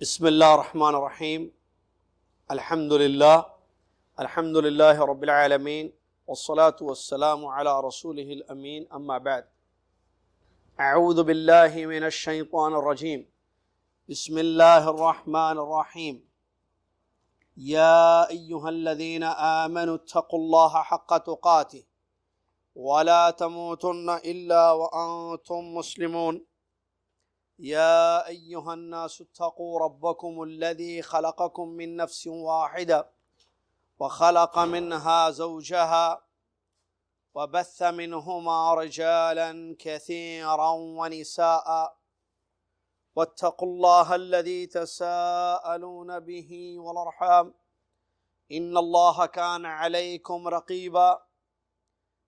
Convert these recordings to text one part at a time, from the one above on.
بسم اللہ الرحمن الرحیم الحمد للہ رب العالمین والصلاة والسلام علی رسولہ الامین اما بعد اعوذ باللہ من الشیطان الرجیم بسم اللہ الرحمن الرحیم یا ایہا الذین آمنوا اتقوا اللہ حق تقاته ولا تموتن الا وانتم مسلمون يا أيها الناس اتقوا ربكم الذي خلقكم من نفس واحدة وخلق منها زوجها وبث منهما رجالا كثيرا ونساء واتقوا الله الذي تساءلون به والأرحام إن الله كان عليكم رقيبا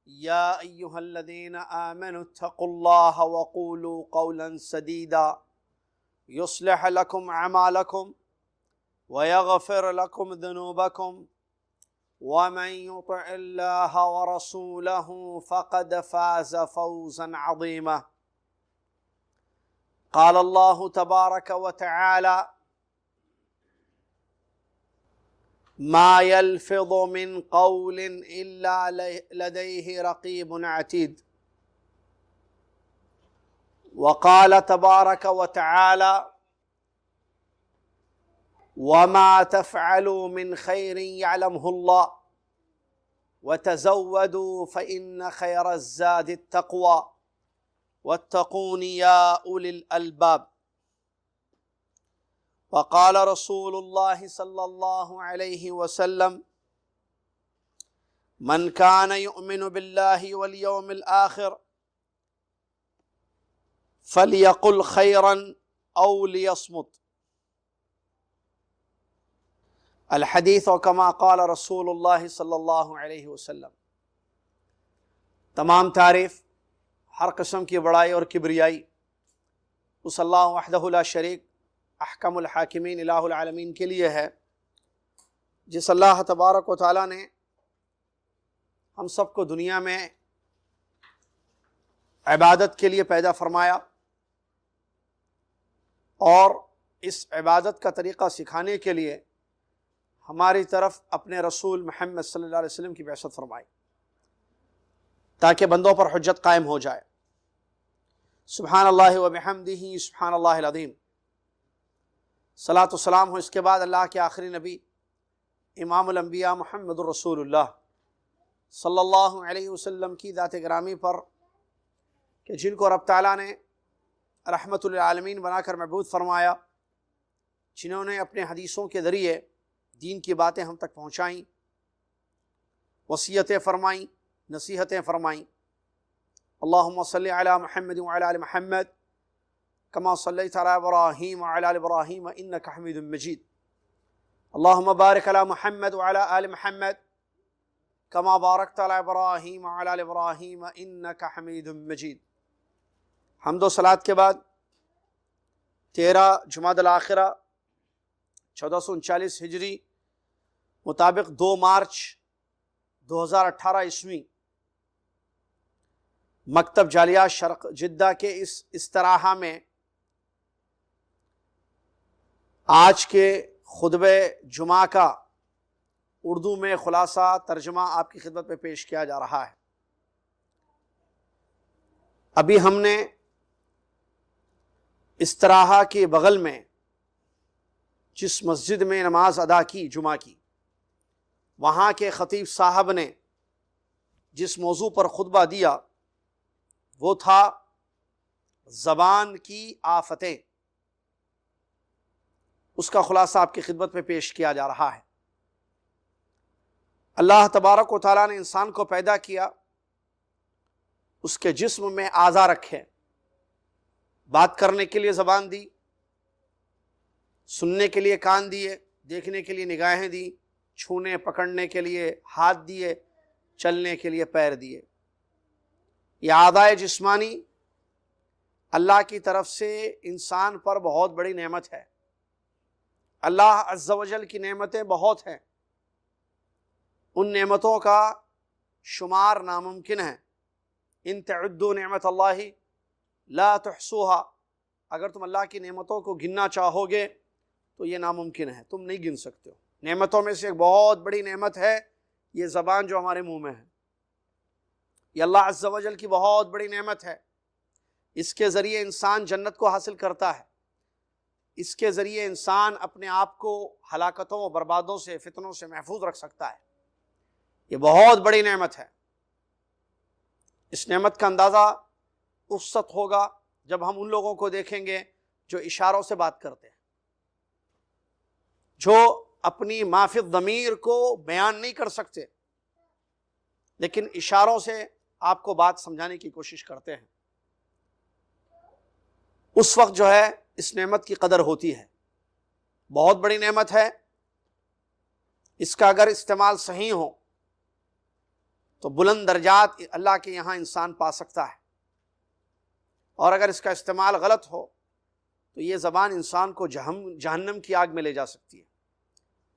يا أيها الذين آمنوا اتقوا الله وقولوا قولا سديدا يصلح لكم أعمالكم ويغفر لكم ذنوبكم ومن يطع الله ورسوله فقد فاز فوزا عظيما قال الله تبارك وتعالى ما يلفظ من قول إلا لديه رقيب عتيد وقال تبارك وتعالى وما تفعلوا من خير يعلمه الله وتزودوا فإن خير الزاد التقوى واتقون يا أولي الألباب وقال رسول الله صلى الله عليه وسلم من كان يؤمن بالله واليوم الآخر فليقل خيرا أو ليصمت الحديث كما قال رسول الله صلی اللہ علیہ وسلم۔ تمام تعریف، ہر قسم کی بڑائی اور کبریائی اس اللہ وحدہ لا شریک احکم الحاکمین الہ العالمین کے لیے ہے، جس اللہ تبارک و تعالیٰ نے ہم سب کو دنیا میں عبادت کے لیے پیدا فرمایا اور اس عبادت کا طریقہ سکھانے کے لیے ہماری طرف اپنے رسول محمد صلی اللہ علیہ وسلم کی بعثت فرمائی تاکہ بندوں پر حجت قائم ہو جائے۔ سبحان اللہ و بحمدہ سبحان اللہ العظیم۔ صلاۃ و سلام ہو اس کے بعد اللہ کے آخری نبی امام الانبیاء محمد الرسول اللہ صلی اللہ علیہ وسلم کی ذات گرامی پر، کہ جن کو رب تعالیٰ نے رحمت للعالمین بنا کر مبعوث فرمایا، جنہوں نے اپنے حدیثوں کے ذریعے دین کی باتیں ہم تک پہنچائیں، وصیتیں فرمائیں، نصیحتیں فرمائیں۔ اللہم صلی علی محمد وعلی آل محمد كما صليت على إبراهيم وعلى آل إبراهيم إنك حميد مجيد اللهم بارك على محمد وعلى آل محمد كما باركت على إبراهيم وعلى آل إبراهيم إنك حميد مجيد۔ حمد و صلات کے بعد 13 جمادی الاخرہ 1439 ہجری مطابق 2 مارچ 2018 عیسوی مکتب جالیہ شرق جدہ کے اس استراحہ میں آج کے خطبہ جمعہ کا اردو میں خلاصہ ترجمہ آپ کی خدمت میں پیش کیا جا رہا ہے۔ ابھی ہم نے استراحہ کے بغل میں جس مسجد میں نماز ادا کی جمعہ کی، وہاں کے خطیب صاحب نے جس موضوع پر خطبہ دیا وہ تھا زبان کی آفتیں۔ اس کا خلاصہ آپ کی خدمت میں پیش کیا جا رہا ہے۔ اللہ تبارک و تعالیٰ نے انسان کو پیدا کیا، اس کے جسم میں اعضاء رکھے، بات کرنے کے لیے زبان دی، سننے کے لیے کان دیے، دیکھنے کے لیے نگاہیں دی، چھونے پکڑنے کے لیے ہاتھ دیے، چلنے کے لیے پیر دیے۔ یہ اعضاء جسمانی اللہ کی طرف سے انسان پر بہت بڑی نعمت ہے۔ اللہ عز و جل کی نعمتیں بہت ہیں، ان نعمتوں کا شمار ناممکن ہے۔ ان تعدوا نعمت اللہ لا تحصوها، اگر تم اللہ کی نعمتوں کو گننا چاہو گے تو یہ ناممکن ہے، تم نہیں گن سکتے ہو۔ نعمتوں میں سے ایک بہت بڑی نعمت ہے یہ زبان جو ہمارے منہ میں ہے، یہ اللہ عز و جل کی بہت بڑی نعمت ہے۔ اس کے ذریعے انسان جنت کو حاصل کرتا ہے، اس کے ذریعے انسان اپنے آپ کو ہلاکتوں و بربادوں سے، فتنوں سے محفوظ رکھ سکتا ہے۔ یہ بہت بڑی نعمت ہے۔ اس نعمت کا اندازہ اس وقت ہوگا جب ہم ان لوگوں کو دیکھیں گے جو اشاروں سے بات کرتے ہیں، جو اپنی ما فی الضمیر کو بیان نہیں کر سکتے لیکن اشاروں سے آپ کو بات سمجھانے کی کوشش کرتے ہیں۔ اس وقت جو ہے اس نعمت کی قدر ہوتی ہے، بہت بڑی نعمت ہے۔ اس کا اگر استعمال صحیح ہو تو بلند درجات اللہ کے یہاں انسان پا سکتا ہے، اور اگر اس کا استعمال غلط ہو تو یہ زبان انسان کو جہنم کی آگ میں لے جا سکتی ہے۔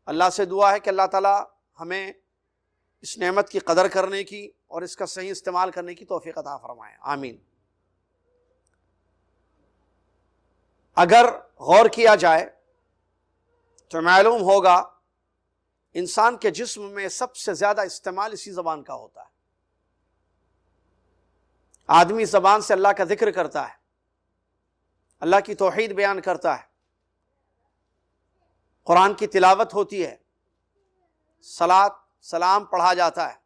اللہ سے دعا ہے کہ اللہ تعالی ہمیں اس نعمت کی قدر کرنے کی اور اس کا صحیح استعمال کرنے کی توفیق عطا فرمائے، آمین۔ اگر غور کیا جائے تو معلوم ہوگا انسان کے جسم میں سب سے زیادہ استعمال اسی زبان کا ہوتا ہے۔ آدمی زبان سے اللہ کا ذکر کرتا ہے، اللہ کی توحید بیان کرتا ہے، قرآن کی تلاوت ہوتی ہے، صلاۃ سلام پڑھا جاتا ہے،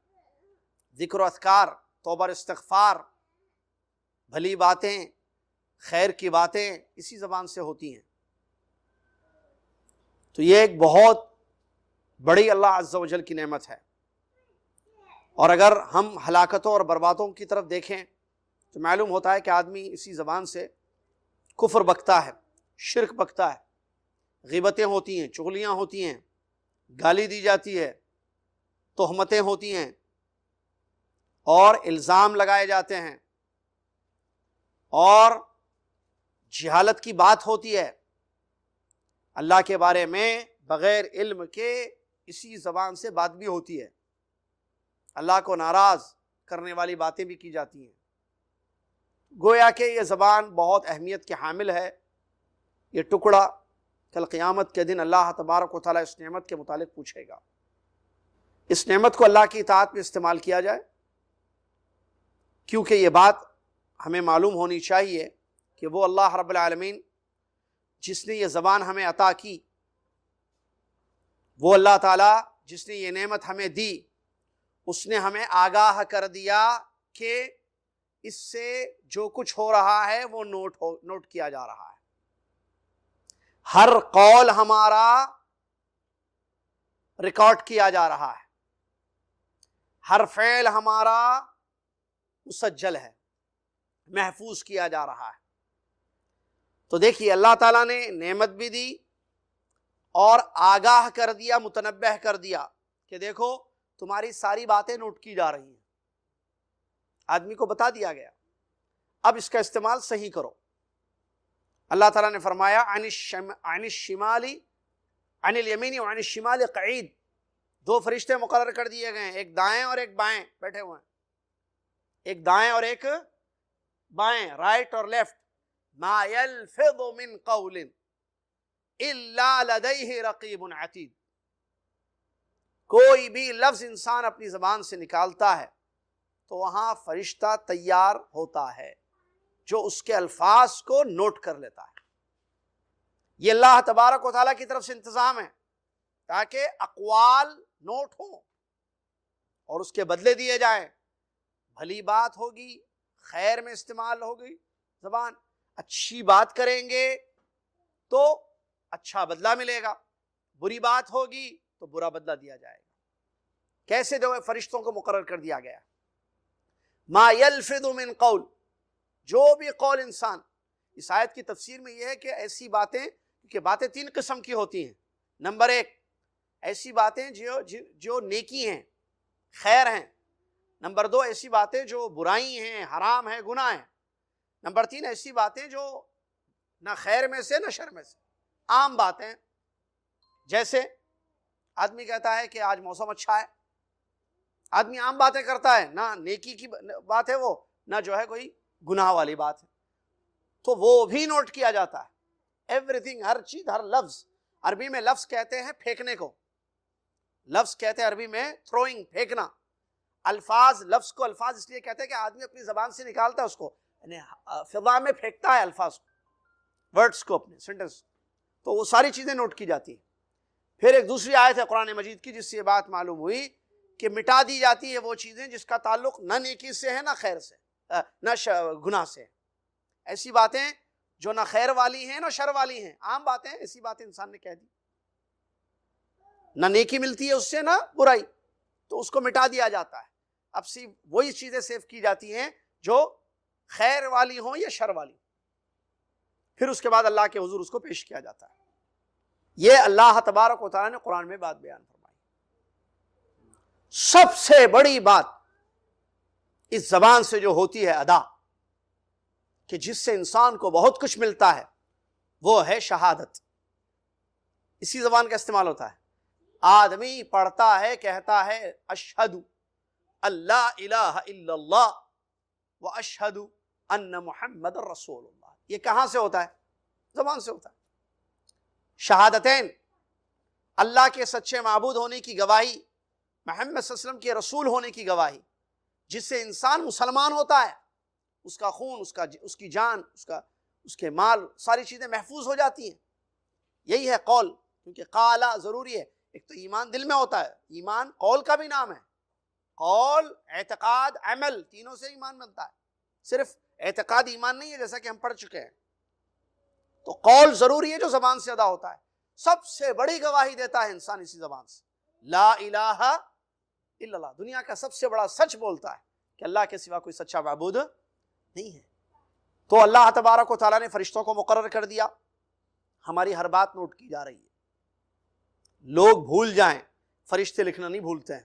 ذکر و اذکار، توبہ استغفار، بھلی باتیں، خیر کی باتیں اسی زبان سے ہوتی ہیں۔ تو یہ ایک بہت بڑی اللہ عز و جل کی نعمت ہے۔ اور اگر ہم ہلاکتوں اور بربادوں کی طرف دیکھیں تو معلوم ہوتا ہے کہ آدمی اسی زبان سے کفر بکتا ہے، شرک بکتا ہے، غیبتیں ہوتی ہیں، چغلیاں ہوتی ہیں، گالی دی جاتی ہے، تہمتیں ہوتی ہیں اور الزام لگائے جاتے ہیں، اور جہالت کی بات ہوتی ہے۔ اللہ کے بارے میں بغیر علم کے اسی زبان سے بات بھی ہوتی ہے، اللہ کو ناراض کرنے والی باتیں بھی کی جاتی ہیں۔ گویا کہ یہ زبان بہت اہمیت کے حامل ہے۔ یہ ٹکڑا کل قیامت کے دن اللہ تبارک و تعالیٰ اس نعمت کے متعلق پوچھے گا۔ اس نعمت کو اللہ کی اطاعت میں استعمال کیا جائے، کیونکہ یہ بات ہمیں معلوم ہونی چاہیے کہ وہ اللہ رب العالمین جس نے یہ زبان ہمیں عطا کی، وہ اللہ تعالیٰ جس نے یہ نعمت ہمیں دی، اس نے ہمیں آگاہ کر دیا کہ اس سے جو کچھ ہو رہا ہے وہ نوٹ کیا جا رہا ہے۔ ہر قول ہمارا ریکارڈ کیا جا رہا ہے، ہر فعل ہمارا مسجل ہے، محفوظ کیا جا رہا ہے۔ تو دیکھیے اللہ تعالیٰ نے نعمت بھی دی اور آگاہ کر دیا، متنبہ کر دیا کہ دیکھو تمہاری ساری باتیں نوٹ کی جا رہی ہیں۔ آدمی کو بتا دیا گیا، اب اس کا استعمال صحیح کرو۔ اللہ تعالیٰ نے فرمایا عن الشمال عن الیمین وعن الشمال قعید، دو فرشتے مقرر کر دیے گئے ہیں، ایک دائیں اور ایک بائیں بیٹھے ہوئے ہیں، ایک دائیں اور ایک بائیں، رائٹ اور لیفٹ۔ ما یلفظ من قول الا لدیہ رقیب عتید، کوئی بھی لفظ انسان اپنی زبان سے نکالتا ہے تو وہاں فرشتہ تیار ہوتا ہے جو اس کے الفاظ کو نوٹ کر لیتا ہے۔ یہ اللہ تبارک و تعالیٰ کی طرف سے انتظام ہے تاکہ اقوال نوٹ ہوں اور اس کے بدلے دیے جائیں۔ بھلی بات ہوگی، خیر میں استعمال ہوگی زبان، اچھی بات کریں گے تو اچھا بدلہ ملے گا، بری بات ہوگی تو برا بدلہ دیا جائے گا۔ کیسے جو فرشتوں کو مقرر کر دیا گیا، ما یلفظ من قول، جو بھی قول انسان، اس آیت کی تفسیر میں یہ ہے کہ ایسی باتیں، کیونکہ باتیں تین قسم کی ہوتی ہیں۔ نمبر ایک، ایسی باتیں جو نیکی ہیں، خیر ہیں۔ نمبر دو، ایسی باتیں جو برائی ہیں، حرام ہیں، گناہ ہیں۔ نمبر تین، ایسی باتیں جو نہ خیر میں سے نہ شر میں سے، عام باتیں، جیسے آدمی کہتا ہے کہ آج موسم اچھا ہے، آدمی عام باتیں کرتا ہے، نہ نیکی کی بات ہے وہ، نہ جو ہے کوئی گناہ والی بات ہے، تو وہ بھی نوٹ کیا جاتا ہے۔ ایوری تھنگ، ہر چیز، ہر لفظ عربی میں لفظ کہتے ہیں پھینکنے کو، لفظ کہتے ہیں عربی میں تھروئنگ، پھینکنا. الفاظ، لفظ کو الفاظ اس لیے کہتے ہیں کہ آدمی اپنی زبان سے نکالتا ہے اس کو، یعنی فضا میں پھینکتا ہے الفاظ کو، ورڈز کو، اپنے سینٹنس. تو وہ ساری چیزیں نوٹ کی جاتی ہیں. پھر ایک دوسری آیت ہے قرآن مجید کی جس سے یہ بات معلوم ہوئی کہ مٹا دی جاتی ہے وہ چیزیں جس کا تعلق نہ نیکی سے ہے نہ خیر سے، نہ گناہ سے. ایسی باتیں جو نہ خیر والی ہیں نہ شر والی ہیں، عام باتیں، ایسی باتیں انسان نے کہہ دی، نہ نیکی ملتی ہے اس سے نہ برائی، تو اس کو مٹا دیا جاتا ہے. اب وہی چیزیں سیو کی جاتی ہیں جو خیر والی ہوں یا شر والی. پھر اس کے بعد اللہ کے حضور اس کو پیش کیا جاتا ہے. یہ اللہ تبارک و تعالیٰ نے قرآن میں بات بیان فرمائی. سب سے بڑی بات اس زبان سے جو ہوتی ہے ادا، کہ جس سے انسان کو بہت کچھ ملتا ہے، وہ ہے شہادت. اسی زبان کا استعمال ہوتا ہے. آدمی پڑھتا ہے، کہتا ہے اشہد اللہ الہ الا اللہ و اشہد ان محمد رسول اللہ. یہ کہاں سے ہوتا ہے؟ زبان سے ہوتا ہے. شہادتین، اللہ کے سچے معبود ہونے کی گواہی، محمد صلی اللہ علیہ وسلم کے رسول ہونے کی گواہی، جس سے انسان مسلمان ہوتا ہے، اس کا خون، اس کی جان، اس کے مال، ساری چیزیں محفوظ ہو جاتی ہیں. یہی ہے قول، کیونکہ قالا ضروری ہے. ایک تو ایمان دل میں ہوتا ہے، ایمان قول کا بھی نام ہے. قول، اعتقاد، عمل، تینوں سے ایمان بنتا ہے. صرف اعتقاد ایمان نہیں ہے جیسا کہ ہم پڑھ چکے ہیں. تو قول ضروری ہے جو زبان سے ادا ہوتا ہے. سب سے بڑی گواہی دیتا ہے انسان اسی زبان سے، لا الہ الا اللہ. دنیا کا سب سے بڑا سچ بولتا ہے کہ اللہ کے سوا کوئی سچا معبود نہیں ہے. تو اللہ تبارک و تعالیٰ نے فرشتوں کو مقرر کر دیا. ہماری ہر بات نوٹ کی جا رہی ہے. لوگ بھول جائیں، فرشتے لکھنا نہیں بھولتے ہیں.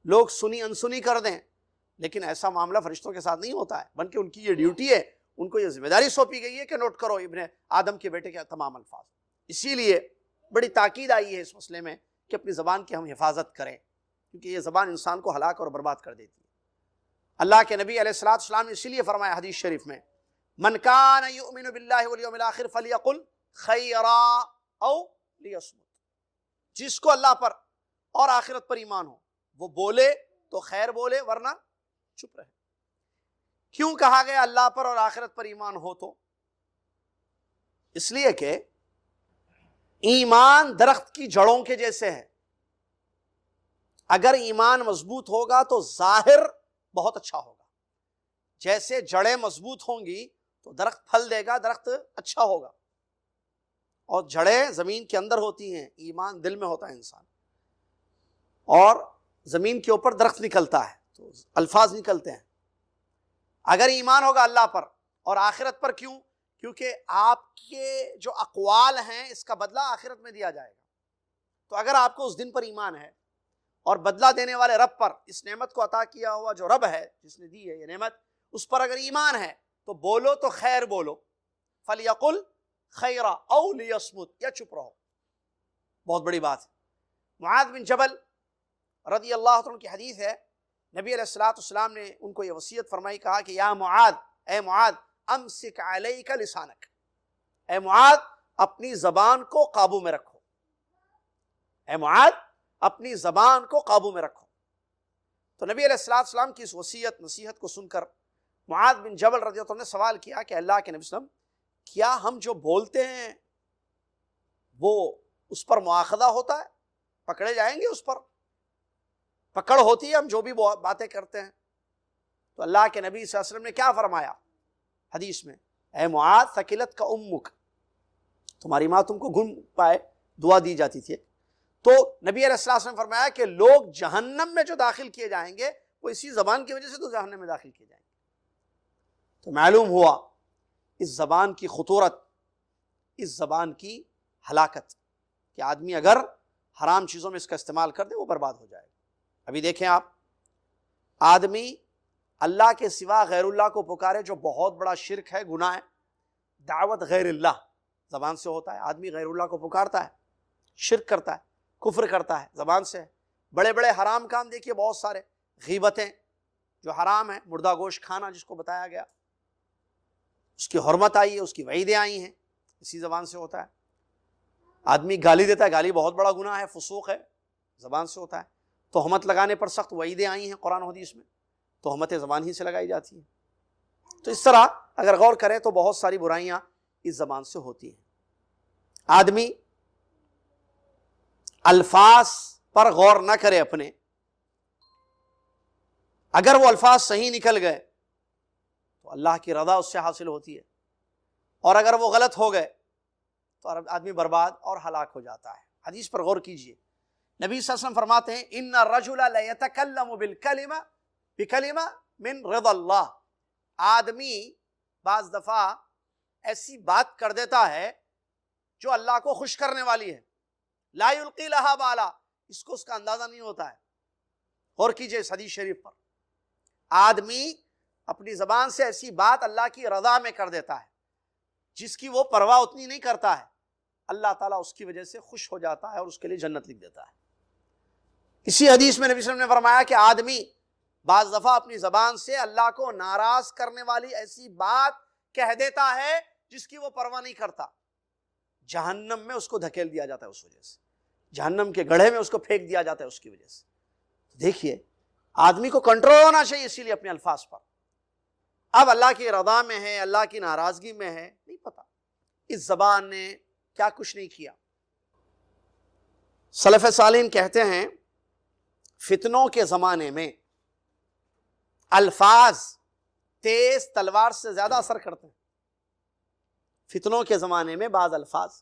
لوگ سنی انسنی کر دیں، لیکن ایسا معاملہ فرشتوں کے ساتھ نہیں ہوتا ہے، بلکہ ان کی یہ ڈیوٹی ہے، ان کو یہ ذمہ داری سونپی گئی ہے کہ نوٹ کرو ابن آدم کے بیٹے کے تمام الفاظ. اسی لیے بڑی تاکید آئی ہے اس مسئلے میں کہ اپنی زبان کی ہم حفاظت کریں، کیونکہ یہ زبان انسان کو ہلاک اور برباد کر دیتی ہے. اللہ کے نبی علیہ الصلوۃ والسلام نے اسی لیے فرمایا حدیث شریف میں، من کان یؤمن باللہ والیوم الآخر فلیقل خیرا او لیصمت. جس کو اللہ پر اور آخرت پر ایمان ہو وہ بولے تو خیر بولے، ورنہ چپ رہے. کیوں کہا گیا اللہ پر اور آخرت پر ایمان ہو؟ تو اس لیے کہ ایمان درخت کی جڑوں کے جیسے ہے. اگر ایمان مضبوط ہوگا تو ظاہر بہت اچھا ہوگا. جیسے جڑیں مضبوط ہوں گی تو درخت پھل دے گا، درخت اچھا ہوگا. اور جڑیں زمین کے اندر ہوتی ہیں، ایمان دل میں ہوتا ہے انسان، اور زمین کے اوپر درخت نکلتا ہے تو الفاظ نکلتے ہیں. اگر ایمان ہوگا اللہ پر اور آخرت پر، کیونکہ آپ کے جو اقوال ہیں اس کا بدلہ آخرت میں دیا جائے گا. تو اگر آپ کو اس دن پر ایمان ہے اور بدلہ دینے والے رب پر، اس نعمت کو عطا کیا ہوا جو رب ہے جس نے دی ہے یہ نعمت، اس پر اگر ایمان ہے تو بولو تو خیر بولو، فلیقل خیرا او لیصمت، یا چپ رہو. بہت بڑی بات ہے. معاذ بن جبل رضی اللہ عنہ کی حدیث ہے، نبی علیہ الصلوۃ والسلام نے ان کو یہ وصیت فرمائی، کہا کہ یا معاذ، اے معاذ، امسک علیک لسانک، اے معاذ اپنی زبان کو قابو میں رکھو. اے معاذ اپنی زبان کو قابو میں رکھو. تو نبی علیہ الصلوۃ والسلام کی اس وصیت نصیحت کو سن کر معاذ بن جبل رضی اللہ عنہ نے سوال کیا کہ اللہ کے نبی صلی اللہ علیہ وسلم، کیا ہم جو بولتے ہیں وہ اس پر مواخذہ ہوتا ہے؟ پکڑے جائیں گے؟ اس پر پکڑ ہوتی ہے ہم جو بھی باتیں کرتے ہیں؟ تو اللہ کے نبی صلی اللہ علیہ وسلم نے کیا فرمایا حدیث میں، اے معاذ ثقلت کا امک، تمہاری ماں تم کو گن پائے، دعا دی جاتی تھی. تو نبی علیہ السلام نے فرمایا کہ لوگ جہنم میں جو داخل کیے جائیں گے وہ اسی زبان کی وجہ سے تو جہنم میں داخل کیے جائیں گے. تو معلوم ہوا اس زبان کی خطورت، اس زبان کی ہلاکت، کہ آدمی اگر حرام چیزوں میں اس کا استعمال کر دے وہ برباد ہو جائے گا. ابھی دیکھیں آپ، آدمی اللہ کے سوا غیر اللہ کو پکارے جو بہت بڑا شرک ہے، گناہ ہے. دعوت غیر اللہ زبان سے ہوتا ہے. آدمی غیر اللہ کو پکارتا ہے، شرک کرتا ہے، کفر کرتا ہے، زبان سے ہے. بڑے بڑے حرام کام دیکھیے بہت سارے، غیبتیں جو حرام ہیں، مردہ گوشت کھانا جس کو بتایا گیا، اس کی حرمت آئی ہے، اس کی وعیدیں آئی ہیں، اسی زبان سے ہوتا ہے. آدمی گالی دیتا ہے، گالی بہت بڑا گناہ ہے، فسوق ہے، زبان سے ہوتا ہے. تہمت لگانے پر سخت وعیدیں آئی ہیں قرآن و حدیث میں، تہمتیں زبان ہی سے لگائی جاتی ہیں. تو اس طرح اگر غور کریں تو بہت ساری برائیاں اس زبان سے ہوتی ہیں. آدمی الفاظ پر غور نہ کرے اپنے، اگر وہ الفاظ صحیح نکل گئے تو اللہ کی رضا اس سے حاصل ہوتی ہے، اور اگر وہ غلط ہو گئے تو آدمی برباد اور ہلاک ہو جاتا ہے. حدیث پر غور کیجئے، نبی صلی اللہ علیہ وسلم فرماتے ہیں ان الرجل لیتکلم بکلمہ من رضا اللہ. آدمی بعض دفعہ ایسی بات کر دیتا ہے جو اللہ کو خوش کرنے والی ہے، لا یلقی لہا بالا، اس کو اس کا اندازہ نہیں ہوتا ہے. غور کیجئے اس حدیث شریف پر. آدمی اپنی زبان سے ایسی بات اللہ کی رضا میں کر دیتا ہے جس کی وہ پرواہ اتنی نہیں کرتا ہے، اللہ تعالیٰ اس کی وجہ سے خوش ہو جاتا ہے اور اس کے لیے جنت لکھ دیتا ہے. اسی حدیث میں نبی صلی اللہ علیہ وسلم نے فرمایا کہ آدمی بعض دفعہ اپنی زبان سے اللہ کو ناراض کرنے والی ایسی بات کہہ دیتا ہے جس کی وہ پرواہ نہیں کرتا، جہنم میں اس کو دھکیل دیا جاتا ہے، اس وجہ سے جہنم کے گڑھے میں اس کو پھینک دیا جاتا ہے اس کی وجہ سے. دیکھیے آدمی کو کنٹرول ہونا چاہیے اسی لیے اپنے الفاظ پر. اب اللہ کی رضا میں ہے، اللہ کی ناراضگی میں ہے، نہیں پتا اس زبان نے کیا کچھ نہیں کیا. سلف صالحین کہتے ہیں فتنوں کے زمانے میں الفاظ تیز تلوار سے زیادہ اثر کرتے ہیں. فتنوں کے زمانے میں بعض الفاظ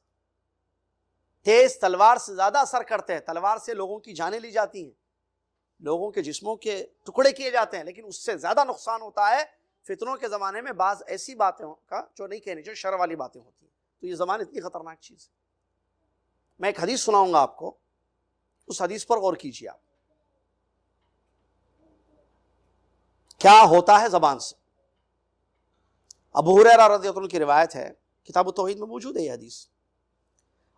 تیز تلوار سے زیادہ اثر کرتے ہیں. تلوار سے لوگوں کی جانیں لی جاتی ہیں، لوگوں کے جسموں کے ٹکڑے کیے جاتے ہیں، لیکن اس سے زیادہ نقصان ہوتا ہے فتنوں کے زمانے میں بعض ایسی باتیں کا جو نہیں کہنی چاہیے، شر والی باتیں ہوتی ہیں. تو یہ زبان اتنی خطرناک چیز ہے. میں ایک حدیث سناؤں گا آپ کو، اس حدیث پر غور کیجیے. آپ کیا ہوتا ہے زبان سے؟ ابو ہریرہ رضی اللہ عنہ کی روایت ہے، کتاب التوحید میں موجود ہے یہ حدیث.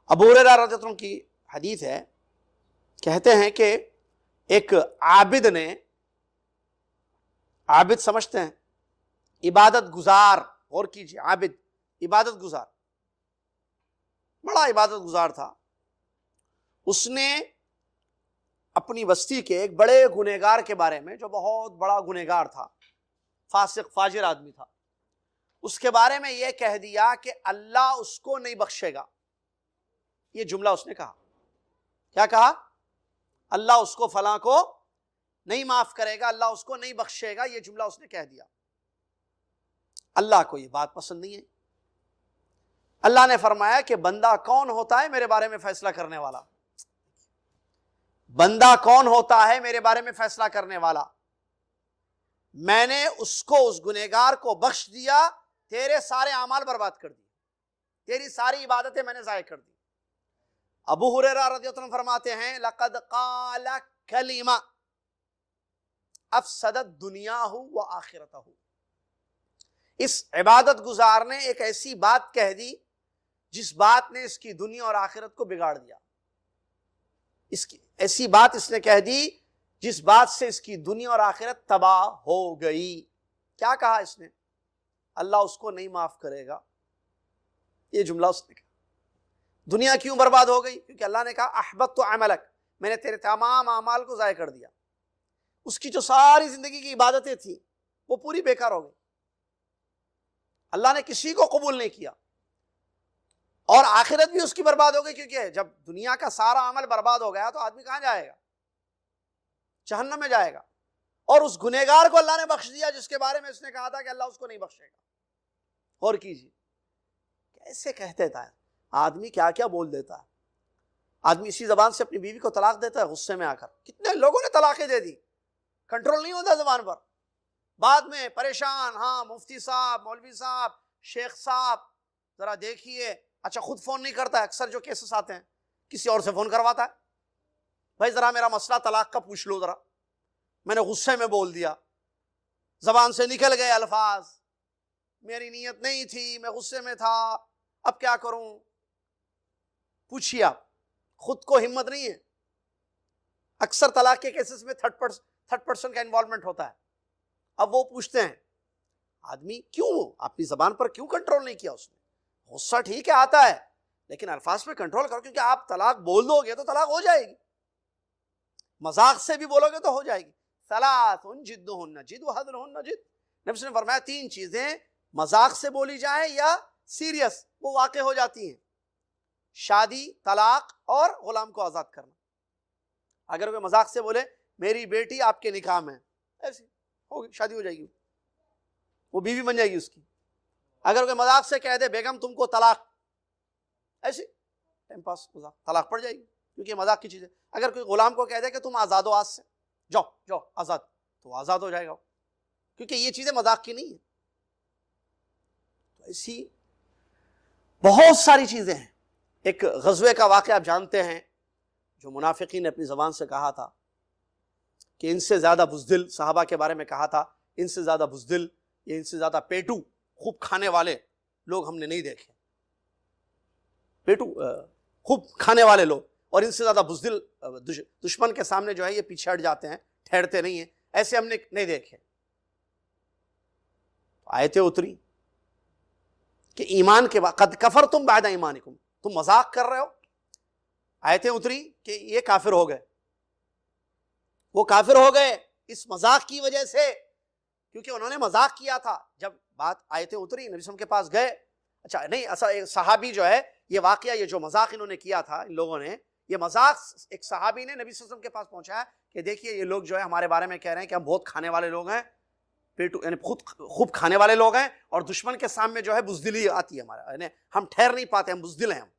ابو ہریرہ رضی اللہ عنہ کی حدیث ہے، کہتے ہیں کہ ایک عابد نے، عابد سمجھتے ہیں عبادت گزار، غور کیجیے، عابد عبادت گزار، بڑا عبادت گزار تھا. اس نے اپنی بستی کے ایک بڑے گنہگار کے بارے میں، جو بہت بڑا گنہگار تھا، فاسق فاجر آدمی تھا، اس کے بارے میں یہ کہہ دیا کہ اللہ اس کو نہیں بخشے گا. یہ جملہ اس نے کہا. کیا کہا؟ اللہ اس کو فلاں کو نہیں معاف کرے گا، اللہ اس کو نہیں بخشے گا. یہ جملہ اس نے کہہ دیا. اللہ کو یہ بات پسند نہیں ہے. اللہ نے فرمایا کہ بندہ کون ہوتا ہے میرے بارے میں فیصلہ کرنے والا؟ بندہ کون ہوتا ہے میرے بارے میں فیصلہ کرنے والا؟ میں نے اس کو، اس گنہگار کو بخش دیا، تیرے سارے اعمال برباد کر دیے، تیری ساری عبادتیں میں نے ضائع کر دی. ابو ہریرہ رضی اللہ عنہ فرماتے ہیں لقد قال کلمہ افسدت دنیاہ و آخرتہ. اس عبادت گزار نے ایک ایسی بات کہہ دی جس بات نے اس کی دنیا اور آخرت کو بگاڑ دیا. اس کی ایسی بات اس نے کہہ دی جس بات سے اس کی دنیا اور آخرت تباہ ہو گئی. کیا کہا اس نے؟ اللہ اس کو نہیں معاف کرے گا. یہ جملہ اس نے کہا. دنیا کیوں برباد ہو گئی؟ کیونکہ اللہ نے کہا احبطت عملک، میں نے تیرے تمام اعمال کو ضائع کر دیا. اس کی جو ساری زندگی کی عبادتیں تھیں وہ پوری بیکار ہو گئی. اللہ نے کسی کو قبول نہیں کیا، اور آخرت بھی اس کی برباد ہو گئی. کیونکہ جب دنیا کا سارا عمل برباد ہو گیا تو آدمی کہاں جائے گا؟ جہنم میں جائے گا. اور اس گنہگار کو اللہ نے بخش دیا جس کے بارے میں اس نے کہا تھا کہ اللہ اس کو نہیں بخشے گا. غور کیجیے کیسے کہتے تھا آدمی، کیا کیا بول دیتا ہے. آدمی اسی زبان سے اپنی بیوی کو طلاق دیتا ہے غصے میں آ کر. کتنے لوگوں نے طلاقیں دے دی، کنٹرول نہیں ہوتا زبان پر، بعد میں پریشان. ہاں مفتی صاحب، مولوی صاحب، شیخ صاحب ذرا دیکھیے. اچھا خود فون نہیں کرتا ہے، اکثر جو کیسز آتے ہیں کسی اور سے فون کرواتا ہے، بھائی ذرا میرا مسئلہ طلاق کا پوچھ لو، ذرا میں نے غصے میں بول دیا، زبان سے نکل گئے الفاظ، میری نیت نہیں تھی، میں غصے میں تھا، اب کیا کروں؟ پوچھیے آپ، خود کو ہمت نہیں ہے. اکثر طلاق کے کیسز میں تھرڈ پرسن کا انوالومنٹ ہوتا ہے. اب وہ پوچھتے ہیں آدمی کیوں اپنی زبان پر کیوں کنٹرول نہیں کیا اس نے؟ غصہ ٹھیک ہے آتا ہے، لیکن الفاظ پہ کنٹرول کرو، کیونکہ آپ طلاق بول دو گے تو طلاق ہو جائے گی، مذاق سے بھی بولو گے تو ہو جائے گی۔ ثلاث جدہن جد وہزلہن جد، نبی صلی اللہ علیہ وسلم نے فرمایا 3 چیزیں مذاق سے بولی جائیں یا سیریس وہ واقع ہو جاتی ہیں، شادی، طلاق اور غلام کو آزاد کرنا۔ اگر کوئی مذاق سے بولے میری بیٹی آپ کے نکاح میں، ایسی ہوگی، شادی ہو جائے گی، وہ بیوی بن جائے گی اس کی۔ اگر کوئی مذاق سے کہہ دے بیگم تم کو طلاق، ایسی ٹائم پاس مذاق، طلاق پڑ جائے گی، کیونکہ یہ مذاق کی چیز ہے۔ اگر کوئی غلام کو کہہ دے کہ تم آزاد ہو، آج سے جاؤ جاؤ آزاد، تو آزاد ہو جائے گا، کیونکہ یہ چیزیں مذاق کی نہیں ہیں۔ تو ایسی بہت ساری چیزیں ہیں۔ ایک غزوے کا واقعہ آپ جانتے ہیں، جو منافقین نے اپنی زبان سے کہا تھا کہ ان سے زیادہ بزدل، صحابہ کے بارے میں کہا تھا ان سے زیادہ بزدل یا ان سے زیادہ پیٹو خوب کھانے والے لوگ ہم نے نہیں دیکھے، پیٹو خوب کھانے والے لوگ، اور ان سے زیادہ بزدل دشمن کے سامنے جو ہے یہ پیچھے ہٹ جاتے ہیں، ٹھہرتے نہیں ہیں، ایسے ہم نے نہیں دیکھے۔ آیتیں اتری کہ ایمان کے بعد قد کفرتم بعد ایمانکم، تم مذاق کر رہے ہو، آیتیں اتری کہ یہ کافر ہو گئے، وہ کافر ہو گئے اس مذاق کی وجہ سے، کیونکہ انہوں نے مذاق کیا تھا۔ جب بات آیتیں اتری، نبی صلی اللہ علیہ وسلم کے پاس گئے، اچھا نہیں، ایک صحابی جو ہے، یہ واقعہ یہ جو مذاق انہوں نے کیا تھا ان لوگوں نے، یہ مذاق ایک صحابی نے نبی صلی اللہ علیہ وسلم کے پاس پہنچایا کہ دیکھیے یہ لوگ جو ہے ہمارے بارے میں کہہ رہے ہیں کہ ہم بہت کھانے والے لوگ ہیں، پیٹو یعنی خود خوب کھانے والے لوگ ہیں، اور دشمن کے سامنے جو ہے بزدلی آتی ہے ہمارا، یعنی ہم ٹھہر نہیں پاتے، ہم بزدل ہیں ہم۔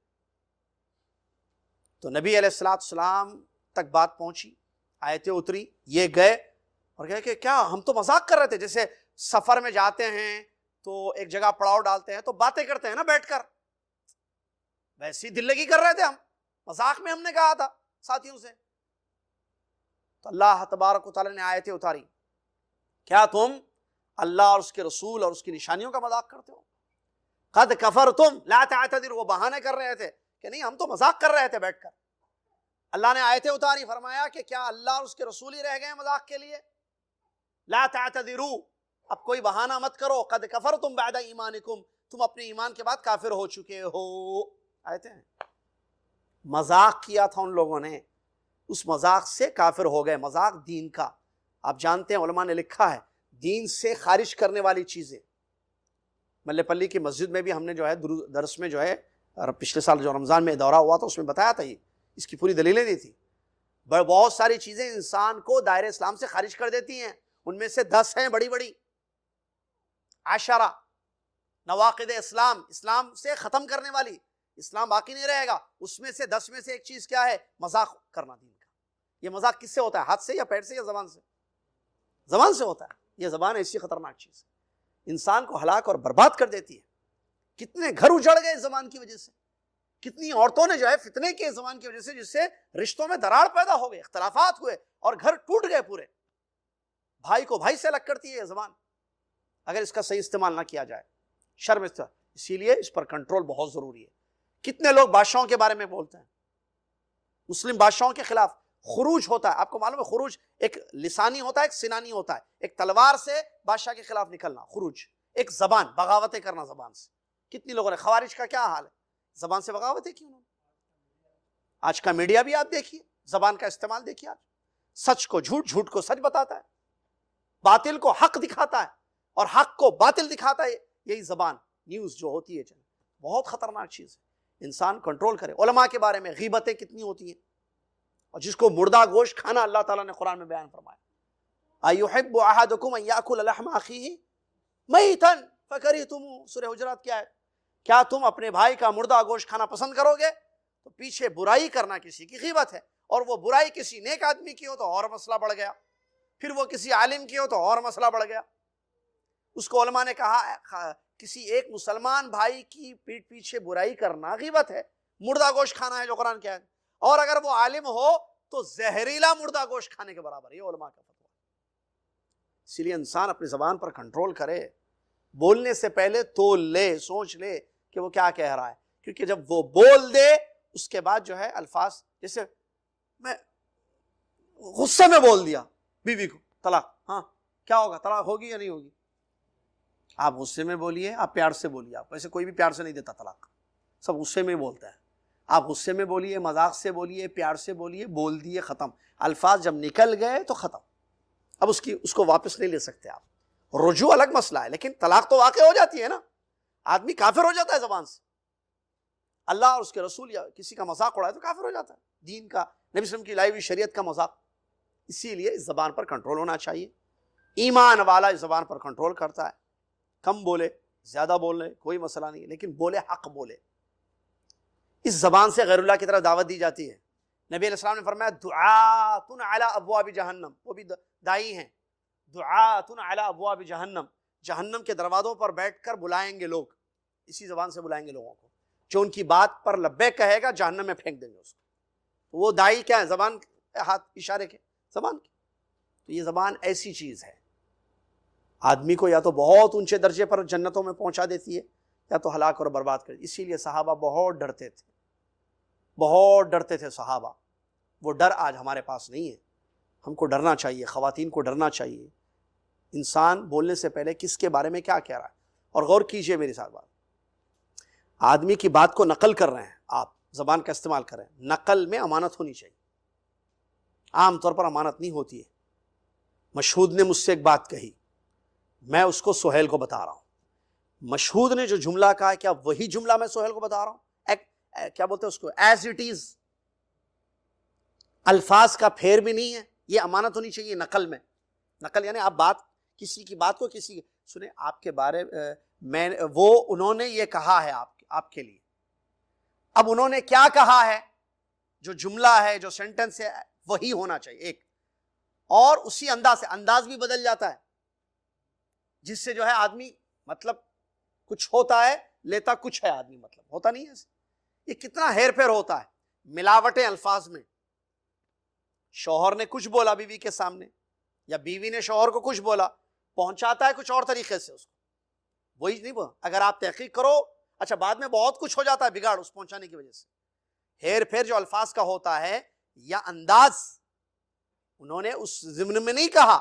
تو نبی علیہ السلام تک بات پہنچی، آیتیں اتری، یہ گئے اور کہے کہ کیا ہم تو مذاق کر رہے تھے، جیسے سفر میں جاتے ہیں تو ایک جگہ پڑاؤ ڈالتے ہیں تو باتیں کرتے ہیں نا بیٹھ کر، ویسی دل لگی کر رہے تھے ہم، مذاق میں ہم نے کہا تھا ساتھیوں سے۔ تو اللہ تبارک و تعالیٰ نے آیتیں اتاری، کیا تم اللہ اور اس کے رسول اور اس کی نشانیوں کا مذاق کرتے ہو؟ قد کفرتم لا تعتذروا، وہ بہانے کر رہے تھے کہ نہیں ہم تو مذاق کر رہے تھے بیٹھ کر۔ اللہ نے آیتیں اتاری، فرمایا کہ کیا اللہ اور اس کے رسول ہی رہ گئے مذاق کے لیے؟ لا تعتذروا، اب کوئی بہانہ مت کرو، قد کفرتم بعد ایمانکم، تم اپنے ایمان کے بعد کافر ہو چکے ہو۔ آیتیں ہیں، مذاق کیا تھا ان لوگوں نے، اس مذاق سے کافر ہو گئے۔ مذاق دین کا، آپ جانتے ہیں علماء نے لکھا ہے دین سے خارج کرنے والی چیزیں۔ ملے پلی کی مسجد میں بھی ہم نے جو ہے درس میں جو ہے پچھلے سال جو رمضان میں دورہ ہوا تھا اس میں بتایا تھا، یہ اس کی پوری دلیلیں دی تھی۔ بہت ساری چیزیں انسان کو دائرہ اسلام سے خارج کر دیتی ہیں، ان میں سے 10 ہیں بڑی بڑی، 10 نواقض اسلام، اسلام سے ختم کرنے والی، اسلام باقی نہیں رہے گا، اس میں سے 10 میں سے ایک چیز کیا ہے؟ مذاق کرنا دین کا۔ یہ مذاق کس سے ہوتا ہے؟ ہاتھ سے یا پیر سے یا زبان سے؟ زبان سے ہوتا ہے۔ یہ زبان ایسی خطرناک چیز ہے، انسان کو ہلاک اور برباد کر دیتی ہے۔ کتنے گھر اجڑ گئے اس زبان کی وجہ سے، کتنی عورتوں نے جو ہے فتنے کے زبان کی وجہ سے، جس سے رشتوں میں دراڑ پیدا ہو گئے، اختلافات ہوئے اور گھر ٹوٹ گئے پورے۔ بھائی کو بھائی سے الگ کرتی ہے یہ زبان اگر اس کا صحیح استعمال نہ کیا جائے، شرم استعمال۔ اسی لیے اس پر کنٹرول بہت ضروری ہے۔ کتنے لوگ بادشاہوں کے بارے میں بولتے ہیں، مسلم بادشاہوں کے خلاف خروج ہوتا ہے، آپ کو معلوم ہے خروج ایک لسانی ہوتا ہے، ایک سنانی ہوتا ہے، ایک تلوار سے بادشاہ کے خلاف نکلنا خروج، ایک زبان بغاوتیں کرنا زبان سے۔ کتنی لوگوں نے، خوارج کا کیا حال ہے، زبان سے بغاوتیں کی انہوں نے۔ آج کا میڈیا بھی آپ دیکھیے، زبان کا استعمال دیکھیے، آج سچ کو جھوٹ، جھوٹ کو سچ بتاتا ہے، باطل کو حق دکھاتا ہے اور حق کو باطل دکھاتا ہے، یہی زبان نیوز جو ہوتی ہے بہت خطرناک چیز ہے، انسان کنٹرول کرے۔ علماء کے بارے میں غیبتیں کتنی ہوتی ہیں، اور جس کو مردہ گوشت کھانا اللہ تعالیٰ نے قرآن میں بیان فرمایا، أَيُحِبُّ أَحَدُكُمْ أَن يَأْكُلَ لَحْمَ أَخِيهِ مَيْتًا فَكَرِهْتُمُوهُ، سورہ حجرات کیا ہے؟ کیا تم اپنے بھائی کا مردہ گوشت کھانا پسند کرو گے؟ تو پیچھے برائی کرنا کسی کی غیبت ہے، اور وہ برائی کسی نیک آدمی کی ہو تو اور مسئلہ بڑھ گیا، پھر وہ کسی عالم کی ہو تو اور مسئلہ بڑھ گیا۔ اس کو علماء نے کہا کسی ایک مسلمان بھائی کی پیٹ پیچھے برائی کرنا غیبت ہے، مردہ گوشت کھانا ہے جو قرآن کیا ہے، اور اگر وہ عالم ہو تو زہریلا مردہ گوشت کھانے کے برابر ہے، یہ علماء کا فتویٰ۔ اسی لیے انسان اپنی زبان پر کنٹرول کرے، بولنے سے پہلے تول لے، سوچ لے کہ وہ کیا کہہ رہا ہے، کیونکہ جب وہ بول دے اس کے بعد جو ہے الفاظ، جیسے میں غصے میں بول دیا بیوی کو طلاق، ہاں کیا ہوگا، طلاق ہوگی یا نہیں ہوگی؟ آپ غصے میں بولیے، آپ پیار سے بولیے، آپ ویسے کوئی بھی پیار سے نہیں دیتا طلاق، سب غصے میں ہی بولتا ہے۔ آپ غصے میں بولیے، مذاق سے بولیے، پیار سے بولیے، بول دیے، ختم. الفاظ جب نکل گئے تو ختم. اب اس کو واپس نہیں لے سکتے آپ. رجوع الگ مسئلہ ہے، لیکن طلاق تو واقع ہو جاتی ہے نا. آدمی کافر ہو جاتا ہے زبان سے. اللہ اور اس کے رسول یا کسی کا مذاق اڑائے تو کافر ہو جاتا ہے. دین کا، نبی صلی اللہ علیہ وسلم کی لائی ہوئی شریعت کا مذاق. اسی لیے اس زبان پر کنٹرول ہونا چاہیے. ایمان والا اس زبان پر کنٹرول کرتا ہے. کم بولے، زیادہ بولے، کوئی مسئلہ نہیں، لیکن بولے حق بولے. اس زبان سے غیر اللہ کی طرف دعوت دی جاتی ہے. نبی علیہ السلام نے فرمایا دعات علی ابواب جہنم، وہ بھی دائی ہیں. دعات علی ابواب جہنم، جہنم کے دروازوں پر بیٹھ کر بلائیں گے لوگ. اسی زبان سے بلائیں گے لوگوں کو. جو ان کی بات پر لبیک کہے گا جہنم میں پھینک دیں گے اس کو. وہ دائی کیا ہے؟ زبان، ہاتھ اشارے کے، زبان کی. تو یہ زبان ایسی چیز ہے، آدمی کو یا تو بہت اونچے درجے پر جنتوں میں پہنچا دیتی ہے یا تو ہلاک اور برباد کر. اسی لیے صحابہ بہت ڈرتے تھے، بہت ڈرتے تھے صحابہ. وہ ڈر آج ہمارے پاس نہیں ہے. ہم کو ڈرنا چاہیے، خواتین کو ڈرنا چاہیے. انسان بولنے سے پہلے کس کے بارے میں کیا کہہ رہا ہے. اور غور کیجئے میری ساتھ بات، آدمی کی بات کو نقل کر رہے ہیں آپ، زبان کا استعمال کر رہے ہیں. نقل میں امانت ہونی چاہیے. عام طور پر امانت نہیں ہوتی ہے. مشہود نے مجھ سے ایک بات کہی، میں اس کو سہیل کو بتا رہا ہوں. مشہود نے جو جملہ کہا ہے، کیا وہی جملہ میں سہیل کو بتا رہا ہوں؟ کیا بولتے ہیں اس کو، ایز اٹ از. الفاظ کا پھیر بھی نہیں ہے. یہ امانت ہونی چاہیے نقل میں. نقل یعنی آپ بات، کسی کی بات کو کسی سنیں، آپ کے بارے میں وہ انہوں نے یہ کہا ہے آپ کے لیے. اب انہوں نے کیا کہا ہے، جو جملہ ہے، جو سینٹنس ہے، وہی ہونا چاہیے ایک. اور اسی انداز سے، انداز بھی بدل جاتا ہے، جس سے جو ہے آدمی مطلب کچھ ہوتا ہے، لیتا کچھ ہے آدمی، مطلب ہوتا نہیں ہے. یہ کتنا ہیر پھیر ہوتا ہے، ملاوٹیں الفاظ میں. شوہر نے کچھ بولا بیوی کے سامنے، یا بیوی نے شوہر کو کچھ بولا، پہنچاتا ہے کچھ اور طریقے سے اس کو. وہی نہیں بولا. اگر آپ تحقیق کرو، اچھا بعد میں بہت کچھ ہو جاتا ہے بگاڑ اس پہنچانے کی وجہ سے. ہیر پھیر جو الفاظ کا ہوتا ہے یا انداز، انہوں نے اس ضمن میں نہیں کہا،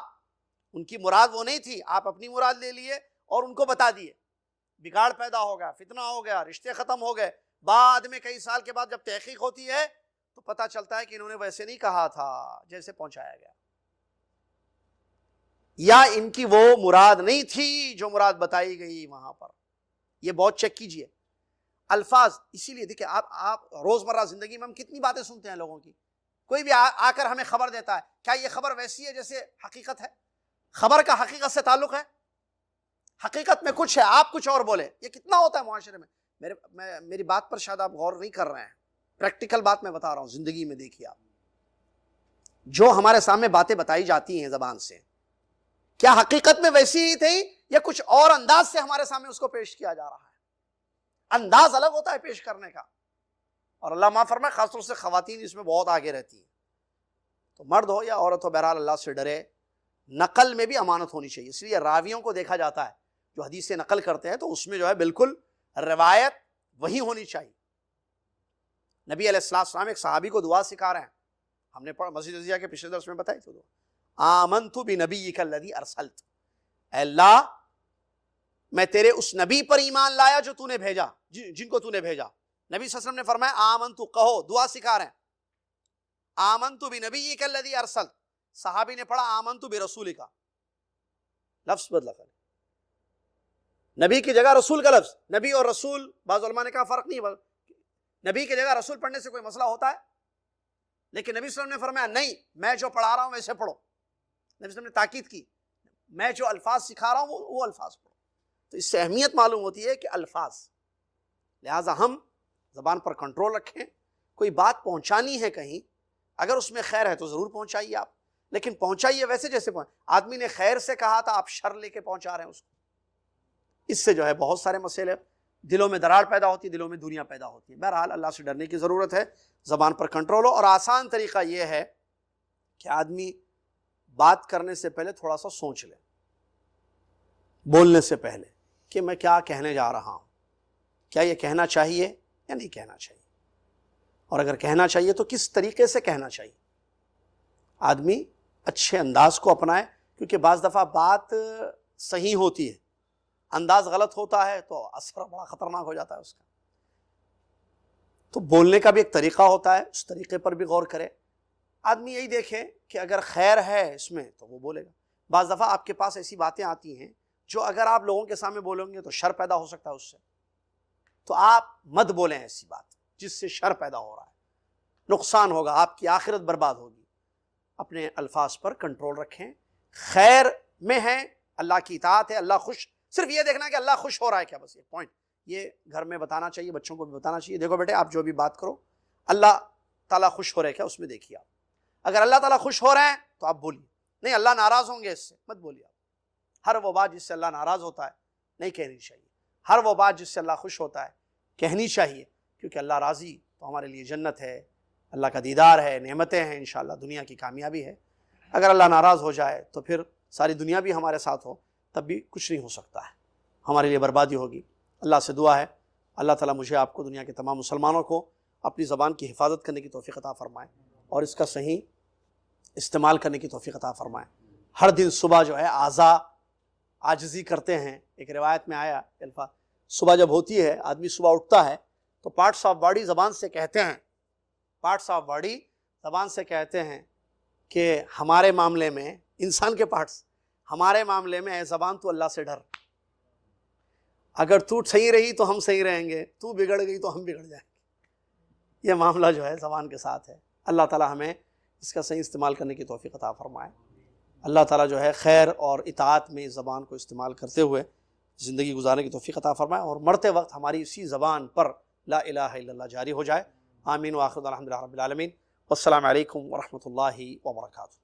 ان کی مراد وہ نہیں تھی، آپ اپنی مراد لے لیے اور ان کو بتا دیے. بگاڑ پیدا ہو گیا، فتنہ ہو گیا، رشتے ختم ہو گئے. بعد میں کئی سال کے بعد جب تحقیق ہوتی ہے تو پتہ چلتا ہے کہ انہوں نے ویسے نہیں کہا تھا جیسے پہنچایا گیا، یا ان کی وہ مراد نہیں تھی جو مراد بتائی گئی وہاں پر. یہ بہت چیک کیجئے الفاظ. اسی لیے دیکھیں آپ روزمرہ زندگی میں ہم کتنی باتیں سنتے ہیں لوگوں کی. کوئی بھی آ کر ہمیں خبر دیتا ہے، کیا یہ خبر ویسی ہے جیسے حقیقت ہے؟ خبر کا حقیقت سے تعلق ہے؟ حقیقت میں کچھ ہے، آپ کچھ اور بولے. یہ کتنا ہوتا ہے معاشرے میں. میری بات پر شاید آپ غور نہیں کر رہے ہیں. پریکٹیکل بات میں بتا رہا ہوں، زندگی میں دیکھیے آپ، جو ہمارے سامنے باتیں بتائی جاتی ہیں زبان سے، کیا حقیقت میں ویسی ہی تھی یا کچھ اور انداز سے ہمارے سامنے اس کو پیش کیا جا رہا ہے؟ انداز الگ ہوتا ہے پیش کرنے کا. اور اللہ معاف فرمائے، خاص طور سے خواتین اس میں بہت آگے رہتی ہیں. تو مرد ہو یا عورت ہو، بہرحال اللہ سے ڈرے. نقل میں بھی امانت ہونی چاہیے. اس لیے راویوں کو دیکھا جاتا ہے جو حدیث سے نقل کرتے ہیں، تو اس میں جو ہے بالکل روایت وہی ہونی چاہیے. نبی علیہ السلام ایک صحابی کو دعا سکھا رہے ہیں، ہم نے مسجد رضیہ کے پچھلے درس میں بتائی تھی دعا، آمنت بنبیک الذی ارسلت. اے اللہ، میں تیرے اس نبی پر ایمان لایا جو تو نے بھیجا، جن کو تو نے بھیجا. نبی صلی اللہ علیہ وسلم نے فرمایا آمنت، کہو، دعا سکھا رہے ہیں، آمنت بنبیک الذی ارسلت. صحابی نے پڑھا آمنت برسولک، لفظ بدلا کر، نبی کی جگہ رسول کا لفظ. نبی اور رسول، بعض علماء نے کہا فرق نہیں ہے، نبی کی جگہ رسول پڑھنے سے کوئی مسئلہ ہوتا ہے؟ لیکن نبی صلی اللہ علیہ وسلم نے فرمایا نہیں، میں جو پڑھا رہا ہوں ویسے پڑھو. نبی صلی اللہ علیہ وسلم نے تاکید کی، میں جو الفاظ سکھا رہا ہوں وہ الفاظ پڑھو. تو اس سے اہمیت معلوم ہوتی ہے کہ الفاظ، لہٰذا ہم زبان پر کنٹرول رکھیں. کوئی بات پہنچانی ہے کہیں، اگر اس میں خیر ہے تو ضرور پہنچائیے آپ، لیکن پہنچائیے ویسے جیسے آدمی نے خیر سے کہا تھا، آپ شر لے کے پہنچا رہے ہیں اس کو. اس سے جو ہے بہت سارے مسئلے، دلوں میں دراڑ پیدا ہوتی ہے، دلوں میں دنیا پیدا ہوتی ہے. بہرحال اللہ سے ڈرنے کی ضرورت ہے، زبان پر کنٹرول ہو. اور آسان طریقہ یہ ہے کہ آدمی بات کرنے سے پہلے تھوڑا سا سوچ لے، بولنے سے پہلے، کہ میں کیا کہنے جا رہا ہوں، کیا یہ کہنا چاہیے یا نہیں کہنا چاہیے، اور اگر کہنا چاہیے تو کس طریقے سے کہنا چاہیے. آدمی اچھے انداز کو اپنائے، کیونکہ بعض دفعہ بات صحیح ہوتی ہے، انداز غلط ہوتا ہے تو اثر بڑا خطرناک ہو جاتا ہے اس کا. تو بولنے کا بھی ایک طریقہ ہوتا ہے، اس طریقے پر بھی غور کرے. آدمی یہی دیکھے کہ اگر خیر ہے اس میں تو وہ بولے گا. بعض دفعہ آپ کے پاس ایسی باتیں آتی ہیں جو اگر آپ لوگوں کے سامنے بولیں گے تو شر پیدا ہو سکتا ہے اس سے، تو آپ مت بولیں ایسی بات جس سے شر پیدا ہو رہا ہے، نقصان ہوگا، آپ کی آخرت برباد ہوگی. اپنے الفاظ پر کنٹرول رکھیں. خیر میں ہے، اللہ کی اطاعت ہے، اللہ خوش، صرف یہ دیکھنا کہ اللہ خوش ہو رہا ہے کیا، بس یہ پوائنٹ. یہ گھر میں بتانا چاہیے، بچوں کو بھی بتانا چاہیے. دیکھو بیٹے آپ جو بھی بات کرو اللہ تعالیٰ خوش ہو رہے کیا، اس میں دیکھیے آپ. اگر اللہ تعالیٰ خوش ہو رہے ہیں تو آپ بولیے، نہیں اللہ ناراض ہوں گے اس سے مت بولیے. آپ ہر وہ بات جس سے اللہ ناراض ہوتا ہے نہیں کہنی چاہیے، ہر وہ بات جس سے اللہ خوش ہوتا ہے کہنی چاہیے، کیونکہ اللہ راضی تو ہمارے لیے جنت ہے، اللہ کا دیدار ہے، نعمتیں ہیں، انشاءاللہ دنیا کی کامیابی ہے. اگر اللہ ناراض ہو جائے تو پھر ساری دنیا بھی ہمارے ساتھ ہو تب بھی کچھ نہیں ہو سکتا ہے، ہمارے لیے بربادی ہوگی. اللہ سے دعا ہے اللہ تعالیٰ مجھے آپ کو دنیا کے تمام مسلمانوں کو اپنی زبان کی حفاظت کرنے کی توفیق عطا فرمائے اور اس کا صحیح استعمال کرنے کی توفیق عطا فرمائے. ہر دن صبح جو ہے اعضاء عاجزی کرتے ہیں. ایک روایت میں آیا الفاظ، صبح جب ہوتی ہے آدمی صبح اٹھتا ہے تو پارٹس آف باڈی زبان سے کہتے ہیں، پارٹس آف باڈی زبان سے کہتے ہیں کہ ہمارے معاملے میں، انسان کے پارٹس، ہمارے معاملے میں اے زبان تو اللہ سے ڈر، اگر تو صحیح رہی تو ہم صحیح رہیں گے، تو بگڑ گئی تو ہم بگڑ جائیں گے. یہ معاملہ جو ہے زبان کے ساتھ ہے. اللہ تعالیٰ ہمیں اس کا صحیح استعمال کرنے کی توفیق عطا فرمائے. اللہ تعالیٰ جو ہے خیر اور اطاعت میں اس زبان کو استعمال کرتے ہوئے زندگی گزارنے کی توفیق عطا فرمائے، اور مرتے وقت ہماری اسی زبان پر لا الہ الا اللہ جاری ہو جائے. آمین. وآخر الحمد للہ رب العالمین. والسلام علیکم ورحمۃ اللہ وبرکاتہ.